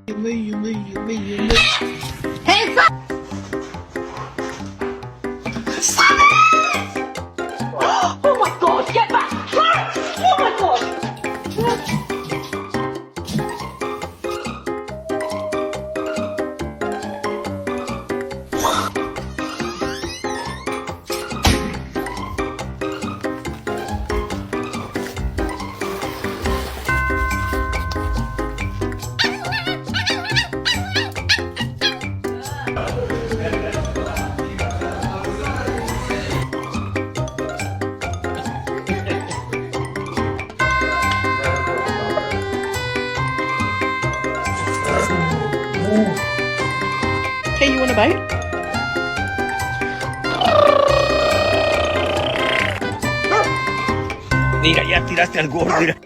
Hands up! Oh my god, get back! Oh my god! Hey, you want a bite? Mira, ya tiraste al gordo. Mira.